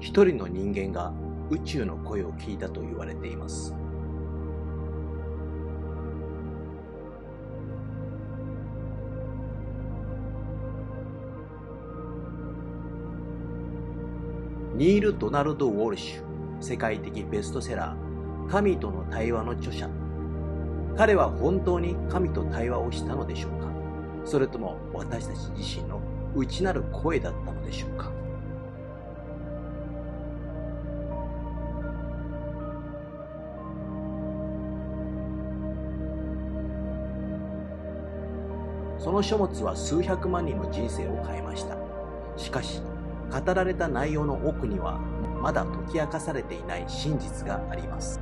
一人の人間が宇宙の声を聞いたと言われています。ニール・ドナルド・ウォルシュ、世界的ベストセラー、神との対話の著者。彼は本当に神と対話をしたのでしょうか？それとも私たち自身の内なる声だったのでしょうか？その書物は数百万人の人生を変えました。しかし、語られた内容の奥にはまだ解き明かされていない真実があります。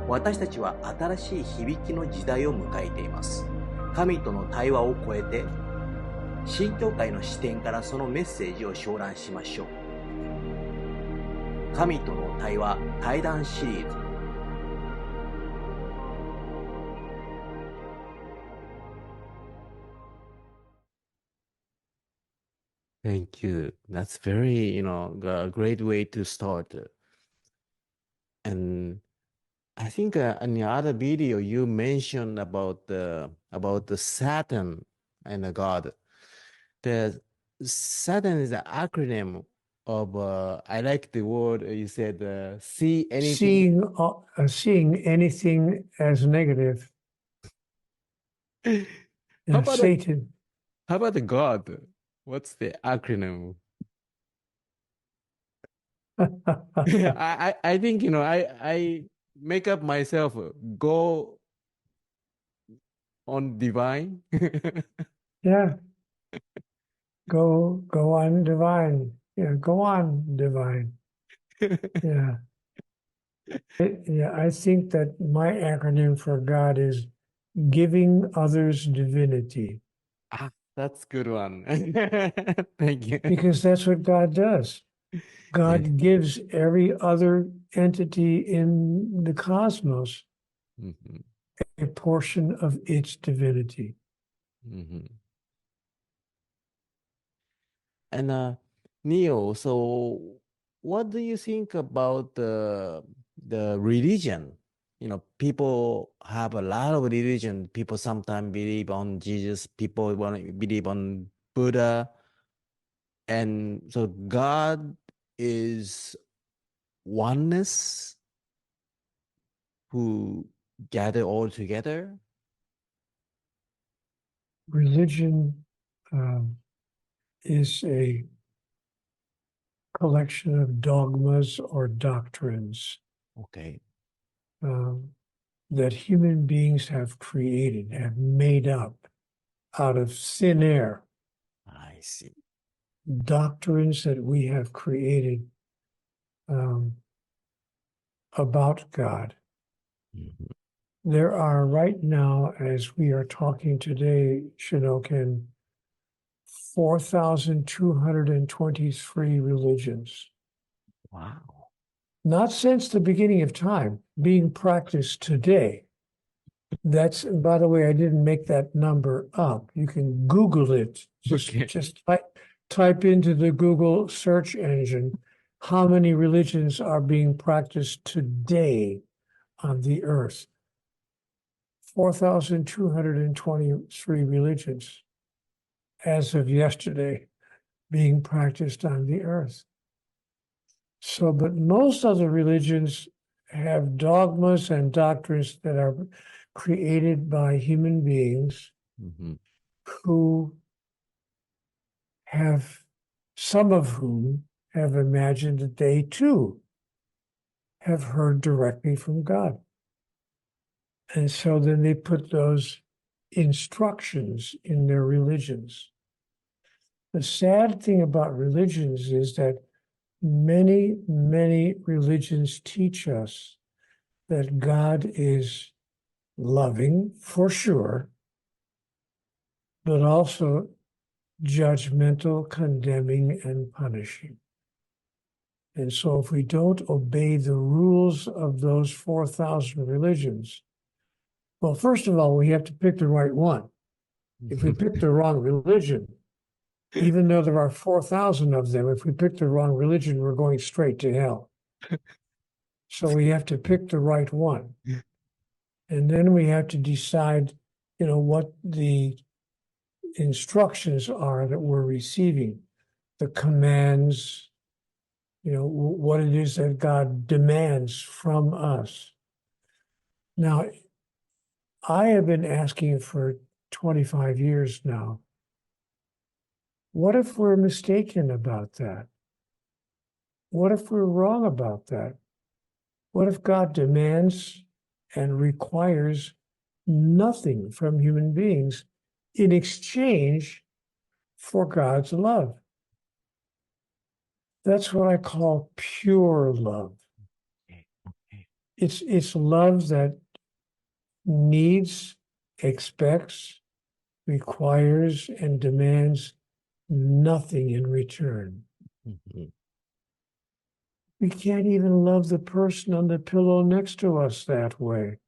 私たちは新しい響きの時代を迎えています。神との対話を超えて、新教会の視点からそのメッセージを紹覧しましょう。神との対話対談シリーズ。Thank you. That's very, a great way to start. And I think in the other video you mentioned about the Satan and the God. The Satan is an acronym of I like the word you said see anything. Seeing anything as negative. How about Satan. How about the God? What's the acronym? I think I make up myself go on divine. Yeah. Go on divine. Yeah, go on divine. Yeah. I think that my acronym for God is giving others divinity. That's a good one. Thank you. Because that's what God does. God gives every other entity in the cosmos a portion of its divinity. And Neil, so what do you think about the religion? People have a lot of religion. People sometimes believe on Jesus. People believe on Buddha. And so God is oneness who gather all together. Religion is a collection of dogmas or doctrines. Okay. That human beings have created, have made up out of thin air. I see. Doctrines that we have created about God. There are right now, as we are talking today, Shinoken, 4,223 religions. Wow. Not since the beginning of time, being practiced today. That's, by the way, I didn't make that number up. You can Google it. Just type into the Google search engine how many religions are being practiced today on the earth. 4,223 religions as of yesterday being practiced on the earth. So, but most other religions have dogmas and doctrines that are created by human beings who have, some of whom have imagined that they too have heard directly from God. And so then they put those instructions in their religions. The sad thing about religions is that many, many religions teach us that God is loving, for sure, but also judgmental, condemning, and punishing. And so if we don't obey the rules of those 4,000 religions, Well, first of all, we have to pick the right one. If we pick the wrong religion, even though there are 4,000 of them, if we pick the wrong religion, we're going straight to hell. So we have to pick the right one. And then we have to decide, what the instructions are that we're receiving, the commands, what it is that God demands from us. Now, I have been asking for 25 years now, what if we're mistaken about that? What if we're wrong about that? What if God demands and requires nothing from human beings in exchange for God's love? That's what I call pure love. It's love that needs, expects, requires, and demands nothing in return. Mhm. We can't even love the person on the pillow next to us that way.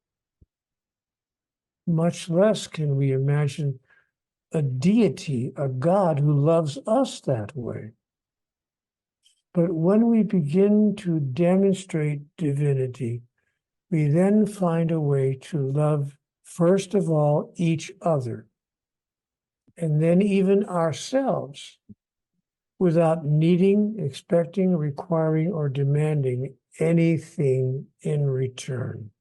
Much less can we imagine a deity, a God who loves us that way. But when we begin to demonstrate divinity, we then find a way to love, first of all, each other, and then even ourselves, without needing, expecting, requiring, or demanding anything in return.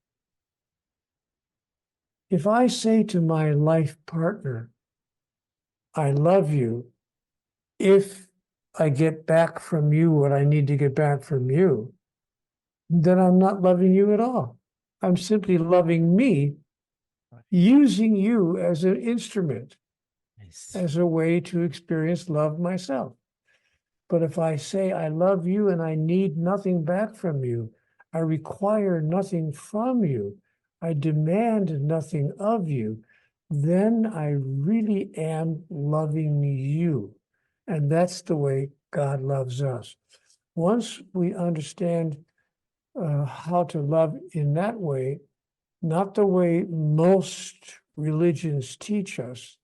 If I say to my life partner, I love you, if I get back from you what I need to get back from you, then I'm not loving you at all. I'm simply loving me, using you as an instrument, as a way to experience love myself. But if I say, I love you and I need nothing back from you, I require nothing from you, I demand nothing of you, then I really am loving you. And that's the way God loves us. Once we understand how to love in that way, not the way most religions teach us,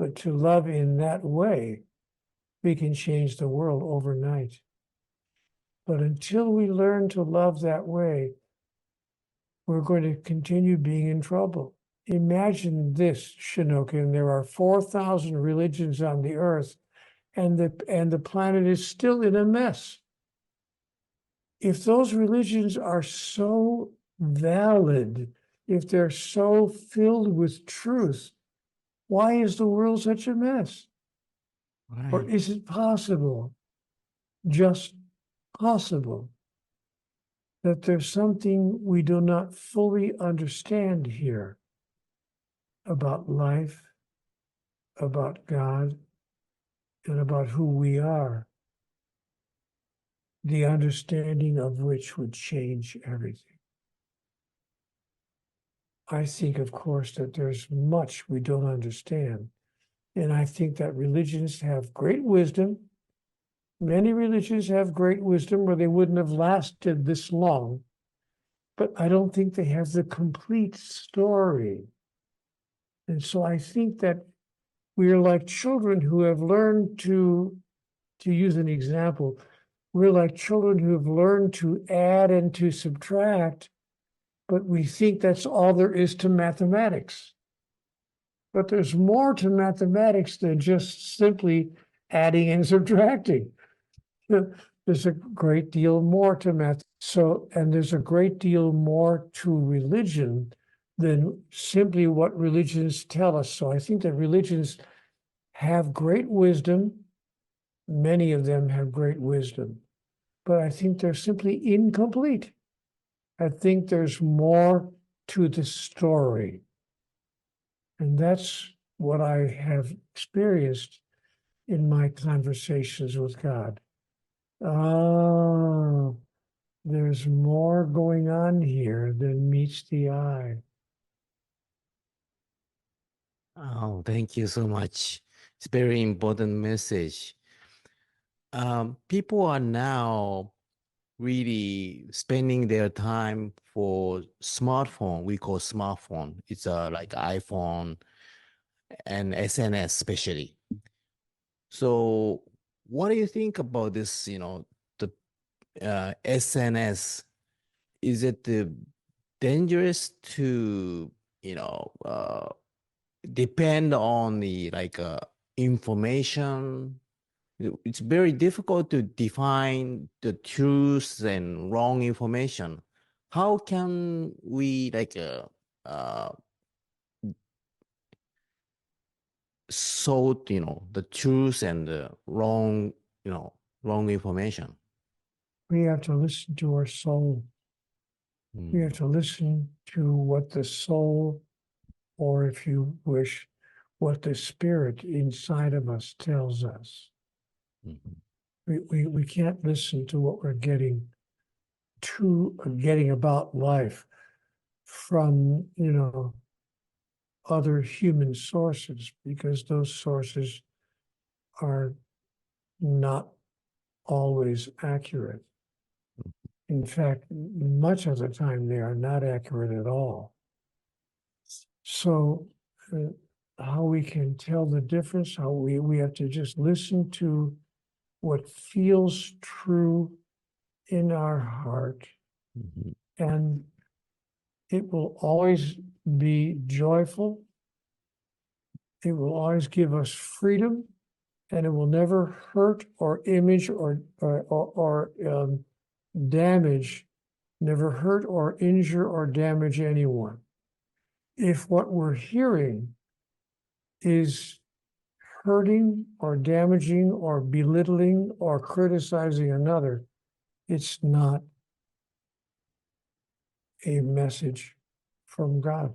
but to love in that way, we can change the world overnight. But until we learn to love that way, we're going to continue being in trouble. Imagine this, Shinokin, there are 4,000 religions on the earth, and the planet is still in a mess. If those religions are so valid, if they're so filled with truth, why is the world such a mess? Right. Or is it possible, just possible, that there's something we do not fully understand here about life, about God, and about who we are, the understanding of which would change everything? I think, of course, that there's much we don't understand. And I think that religions have great wisdom. Many religions have great wisdom, or they wouldn't have lasted this long. But I don't think they have the complete story. And so I think that we are like children who have learned to use an example, we're like children who have learned to add and to subtract, but we think that's all there is to mathematics. But there's more to mathematics than just simply adding and subtracting. There's a great deal more to math. And there's a great deal more to religion than simply what religions tell us. So I think that religions have great wisdom. Many of them have great wisdom, but I think they're simply incomplete. I think there's more to the story. And that's what I have experienced in my conversations with God. Oh, there's more going on here than meets the eye. Oh, thank you so much. It's very important message. People are now really spending their time for smartphone. We call smartphone. It's like iPhone and SNS especially. So what do you think about this, the SNS? Is it dangerous to, depend on the information? It's very difficult to define the truth and wrong information. How can we sort, the truth and the wrong information? We have to listen to our soul. We have to listen to what the soul, or if you wish, what the spirit inside of us tells us. We can't listen to what we're getting about life from, other human sources, because those sources are not always accurate. In fact, much of the time they are not accurate at all. So how we can tell the difference, how we have to just listen to what feels true in our heart. And it will always be joyful. It will always give us freedom, and it will never hurt or image or damage, never hurt or injure or damage anyone. If what we're hearing is hurting or damaging or belittling or criticizing another, it's not a message from God,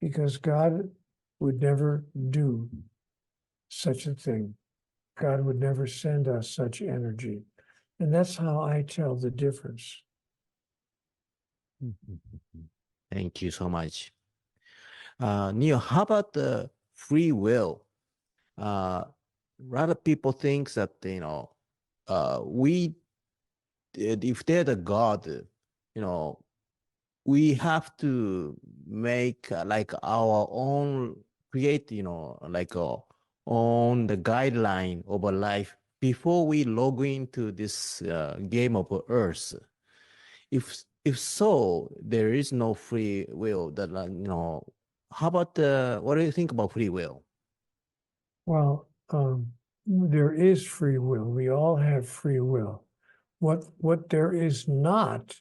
because God would never do such a thing. God would never send us such energy. And that's how I tell the difference. Thank you so much. Neil, how about the free will? A lot of people think that, if they're the God, we have to make our own, create, own the guideline of a life before we log into this game of Earth. If so, there is no free will. That how about what do you think about free will? Well, there is free will. We all have free will. What there is not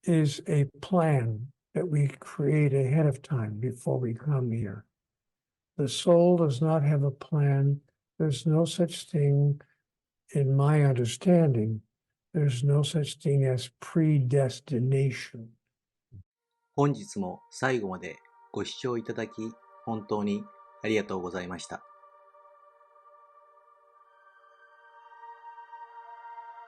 is a plan that we create ahead of time before we come here. The soul does not have a plan. There's no such thing, in my understanding, there's no such thing as predestination. 本日も最後までご視聴いただき本当にありがとうございました。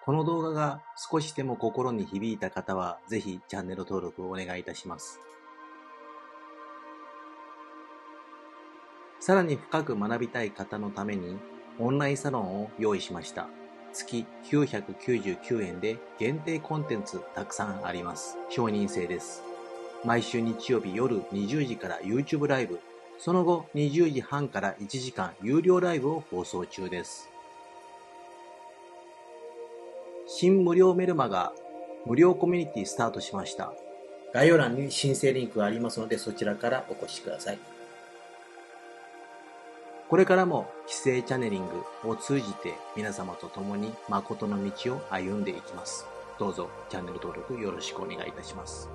この動画が少しでも心に響いた方は、ぜひチャンネル登録をお願いいたします。さらに深く学びたい方のために、オンラインサロンを用意しました。月999円で限定コンテンツたくさんあります。承認制です。毎週日曜日夜20時から YouTube ライブ、その後20時半から1時間有料ライブを放送中です。新無料メルマガ無料コミュニティスタートしました。概要欄に申請リンクがありますので、そちらからお越しください。これからも規制チャネリングを通じて皆様と共に誠の道を歩んでいきます。どうぞチャンネル登録よろしくお願いいたします。